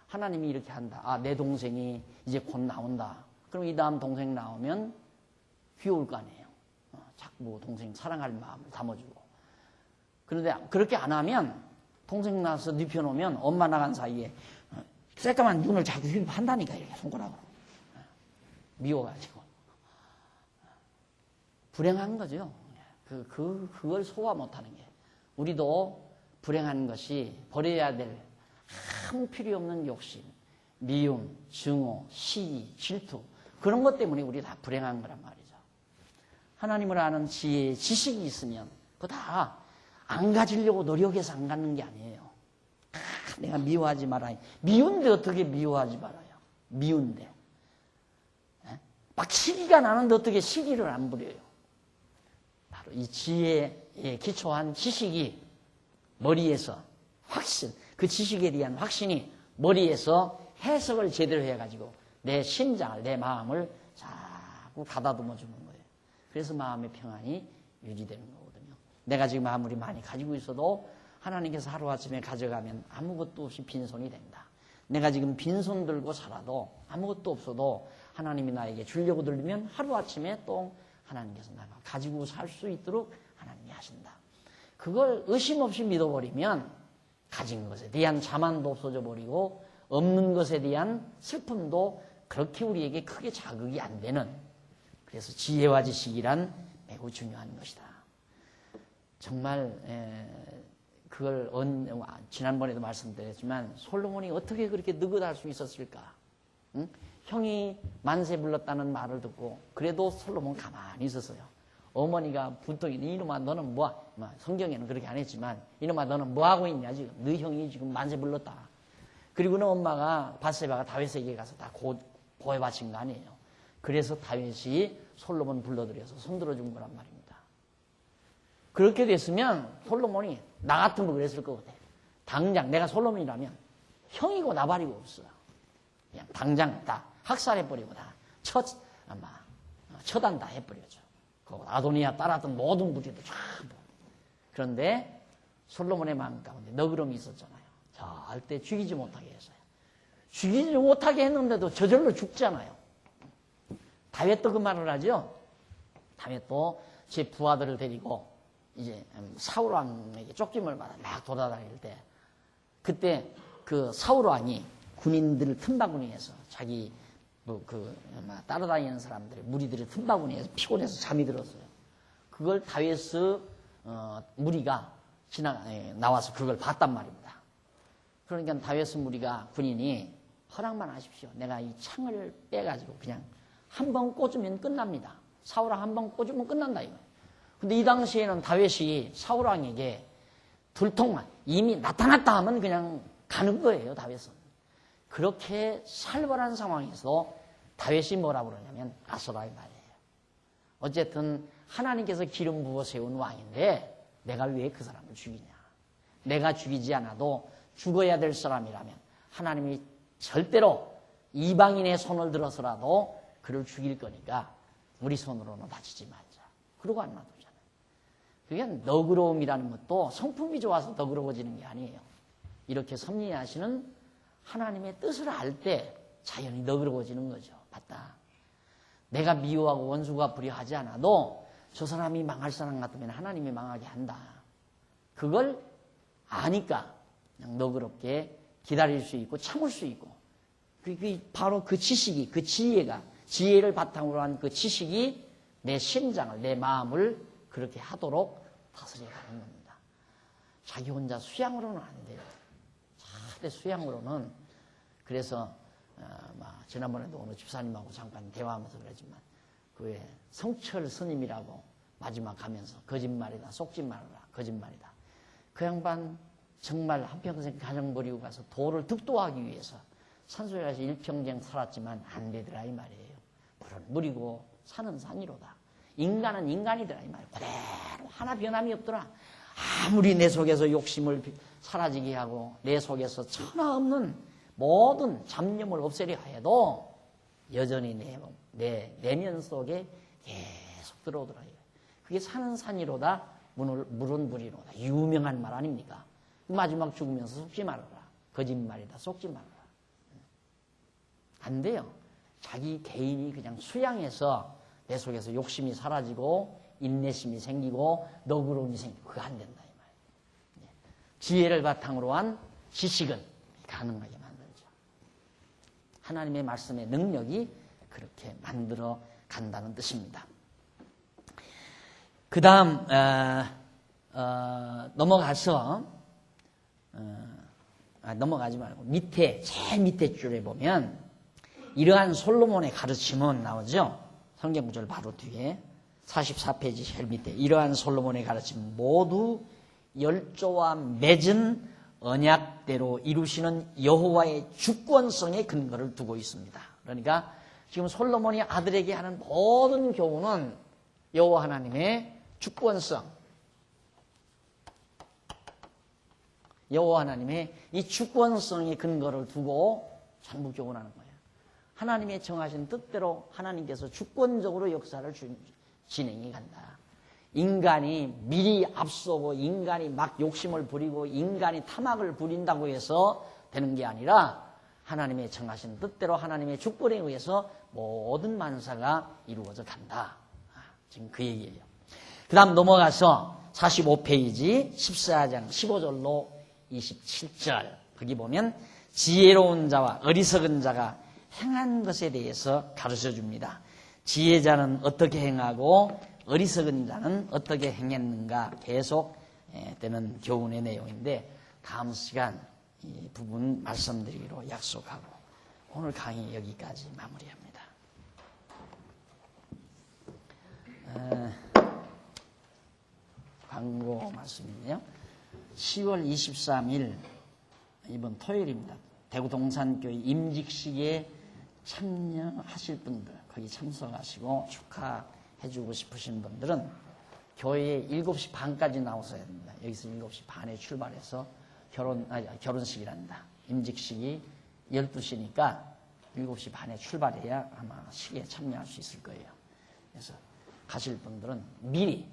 하나님이 이렇게 한다. 내 동생이 이제 곧 나온다. 그럼 이 다음 동생 나오면 귀여울 거 아니에요. 자꾸 동생 사랑할 마음을 담아주고. 그런데 그렇게 안 하면 동생 나와서 눕혀놓으면 엄마 나간 사이에 새까만 눈을 자꾸 한다니까, 이렇게 손가락으로. 미워가지고. 불행한 거죠. 그걸 소화 못하는 게. 우리도 불행한 것이 버려야 될 아무 필요 없는 욕심, 미움, 증오, 시기, 질투, 그런 것 때문에 우리 다 불행한 거란 말이죠. 하나님을 아는 지혜, 지식이 있으면 그거 다 안 가지려고 노력해서 안 갖는 게 아니에요. 내가 미워하지 말아요. 미운데 어떻게 미워하지 말아요? 미운데. 막 시기가 나는데 어떻게 시기를 안 부려요? 바로 이 지혜에 기초한 지식이 머리에서 확신, 그 지식에 대한 확신이 머리에서 해석을 제대로 해가지고 내 심장을, 내 마음을 자꾸 가다듬어 주는 거예요. 그래서 마음의 평안이 유지되는 거거든요. 내가 지금 아무리 많이 가지고 있어도 하나님께서 하루아침에 가져가면 아무것도 없이 빈손이 된다. 내가 지금 빈손 들고 살아도 아무것도 없어도 하나님이 나에게 주려고 들면 하루아침에 또 하나님께서 나가 가지고 살 수 있도록 하나님이 하신다. 그걸 의심 없이 믿어버리면 가진 것에 대한 자만도 없어져 버리고 없는 것에 대한 슬픔도 그렇게 우리에게 크게 자극이 안 되는, 그래서 지혜와 지식이란 매우 중요한 것이다. 정말 그걸 지난번에도 말씀드렸지만 솔로몬이 어떻게 그렇게 느긋할 수 있었을까? 응? 형이 만세 불렀다는 말을 듣고 그래도 솔로몬 가만히 있었어요. 어머니가 분통이 이놈아 너는 성경에는 그렇게 안 했지만 이놈아 너는 뭐하고 있냐 지금 너 형이 지금 만세 불렀다. 그리고는 엄마가 밧세바가 다윗에게 가서 다 고해 바친 거 아니에요. 그래서 다윗이 솔로몬 불러들여서 손들어 준 거란 말입니다. 그렇게 됐으면 솔로몬이 나 같으면 그랬을 것 같아. 당장 내가 솔로몬이라면 형이고 나발이고 없어요. 그냥 당장 다 학살해버리고 다 처단 다 해버려죠. 그 아도니아 따랐던 모든 무리도 전부. 그런데 솔로몬의 마음 가운데 너그러움이 있었잖아요. 절대 죽이지 못하게 했어요. 죽이지 못하게 했는데도 저절로 죽잖아요. 다윗도 그 말을 하죠. 다윗도 제 부하들을 데리고 이제 사울 왕에게 쫓김을 받아 막 돌아다닐 때, 그때 그 사울 왕이 군인들을 틈바구니에서 자기 따라다니는 사람들의 무리들의 틈바구니에서 피곤해서 잠이 들었어요. 그걸 다윗의 무리가 나와서 그걸 봤단 말입니다. 그러니까 다윗의 무리가 군인이 허락만 하십시오. 내가 이 창을 빼가지고 그냥 한 번 꽂으면 끝납니다. 사울왕 한 번 꽂으면 끝난다 이거예요. 근데 이 당시에는 다윗이 사울왕에게 들통만 이미 나타났다 하면 그냥 가는 거예요. 다윗은. 그렇게 살벌한 상황에서 다윗이 뭐라 그러냐면 아소라 이 말이에요. 어쨌든 하나님께서 기름 부어 세운 왕인데 내가 왜 그 사람을 죽이냐. 내가 죽이지 않아도 죽어야 될 사람이라면 하나님이 절대로 이방인의 손을 들어서라도 그를 죽일 거니까 우리 손으로는 다치지 말자. 그러고 안 놔두잖아요. 그게 너그러움이라는 것도 성품이 좋아서 너그러워지는 게 아니에요. 이렇게 섭리하시는 하나님의 뜻을 알 때 자연히 너그러워지는 거죠. 맞다. 내가 미워하고 원수가 불의하지 않아도 저 사람이 망할 사람 같으면 하나님이 망하게 한다. 그걸 아니까 그냥 너그럽게 기다릴 수 있고 참을 수 있고, 그리고 바로 그 지식이, 그 지혜를 바탕으로 한 그 지식이 내 심장을, 내 마음을 그렇게 하도록 다스려가는 겁니다. 자기 혼자 수양으로는 안 돼요. 절대 수양으로는. 그래서 지난번에도 어느 집사님하고 잠깐 대화하면서 그랬지만 그 성철 스님이라고 마지막 가면서 거짓말이다, 속지 말아라, 거짓말이다. 그 양반 정말 한평생 가정 버리고 가서 도를 득도하기 위해서 산소에 가서 일평생 살았지만 안 되더라 이 말이에요. 물은 물이고 산은 산이로다. 인간은 인간이더라 이 말이에요. 그대로 하나 변함이 없더라. 아무리 내 속에서 욕심을 사라지게 하고 내 속에서 천하 없는 모든 잡념을 없애려 해도 여전히 내 내면 속에 계속 들어오더라. 그게 사는 산이로다 물은 물이로다. 유명한 말 아닙니까? 마지막 죽으면서 속지 말아라. 거짓말이다. 속지 말아라. 안 돼요. 자기 개인이 그냥 수양해서 내 속에서 욕심이 사라지고 인내심이 생기고 너그러움이 생기고 그거 안 된다 이 말이에요. 지혜를 바탕으로 한 지식은 가능하게 만들죠. 하나님의 말씀의 능력이 그렇게 만들어 간다는 뜻입니다. 그 다음 넘어가서 넘어가지 말고 제일 밑에 줄에 보면 이러한 솔로몬의 가르침은 나오죠. 성경 구절 바로 뒤에 44페이지 제일 밑에 이러한 솔로몬의 가르침 모두 열조와 맺은 언약대로 이루시는 여호와의 주권성의 근거를 두고 있습니다. 그러니까 지금 솔로몬이 아들에게 하는 모든 교훈은 여호와 하나님의 주권성, 여호와 하나님의 이 주권성의 근거를 두고 전부 교훈하는 거예요. 하나님의 정하신 뜻대로 하나님께서 주권적으로 역사를 진행해 간다. 인간이 미리 앞서고 인간이 막 욕심을 부리고 인간이 탐악을 부린다고 해서 되는 게 아니라 하나님의 정하신 뜻대로 하나님의 주권에 의해서 모든 만사가 이루어져 간다. 지금 그 얘기예요. 그 다음 넘어가서 45페이지 14장 15절로 27절 거기 보면 지혜로운 자와 어리석은 자가 행한 것에 대해서 가르쳐 줍니다. 지혜자는 어떻게 행하고 어리석은 자는 어떻게 행했는가 계속 되는 교훈의 내용인데 다음 시간 이 부분 말씀드리기로 약속하고 오늘 강의 여기까지 마무리합니다. 광고 말씀이네요. 10월 23일 이번 토요일입니다. 대구 동산교회 임직식에 참여하실 분들 거기 참석하시고 축하해주고 싶으신 분들은 교회에 7시 반까지 나오셔야 됩니다. 여기서 7시 반에 출발해서 결혼식이란다. 임직식이 12시니까 7시 반에 출발해야 아마 식에 참여할 수 있을 거예요. 그래서 가실 분들은 미리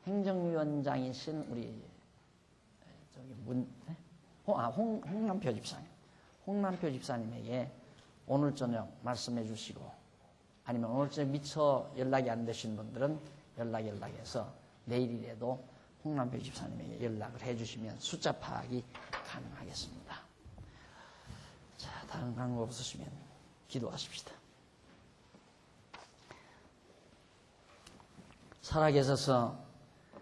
행정위원장이신 우리 홍남표 집사님, 홍남표 집사님에게 오늘 저녁 말씀해 주시고 아니면 오늘 저녁 미처 연락이 안 되신 분들은 연락해서 내일이라도 홍남표 집사님에게 연락을 해 주시면 숫자 파악이 가능하겠습니다. 자, 다른 광고 없으시면 기도하십시다. 살아계셔서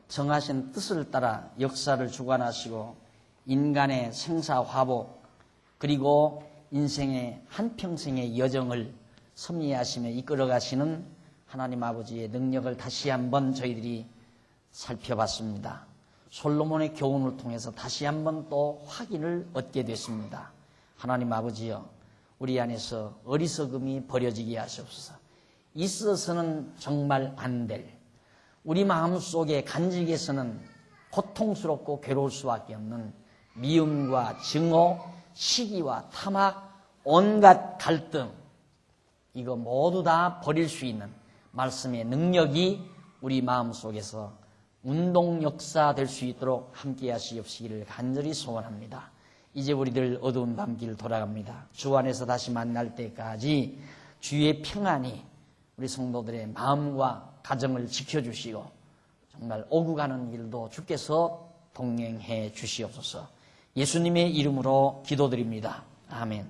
정하신 뜻을 따라 역사를 주관하시고 인간의 생사화복 그리고 인생의 한평생의 여정을 섭리하시며 이끌어가시는 하나님 아버지의 능력을 다시 한번 저희들이 살펴봤습니다. 솔로몬의 교훈을 통해서 다시 한번 또 확인을 얻게 됐습니다. 하나님 아버지여 우리 안에서 어리석음이 버려지게 하시옵소서. 있어서는 정말 안 될 우리 마음속에 간직에서는 고통스럽고 괴로울 수밖에 없는 미움과 증오, 시기와 탐악, 온갖 갈등 이거 모두 다 버릴 수 있는 말씀의 능력이 우리 마음속에서 운동 역사 될 수 있도록 함께 하시옵시기를 간절히 소원합니다. 이제 우리들 어두운 밤길 돌아갑니다. 주 안에서 다시 만날 때까지 주의 평안이 우리 성도들의 마음과 가정을 지켜주시고 정말 오고 가는 길도 주께서 동행해 주시옵소서. 예수님의 이름으로 기도드립니다. 아멘.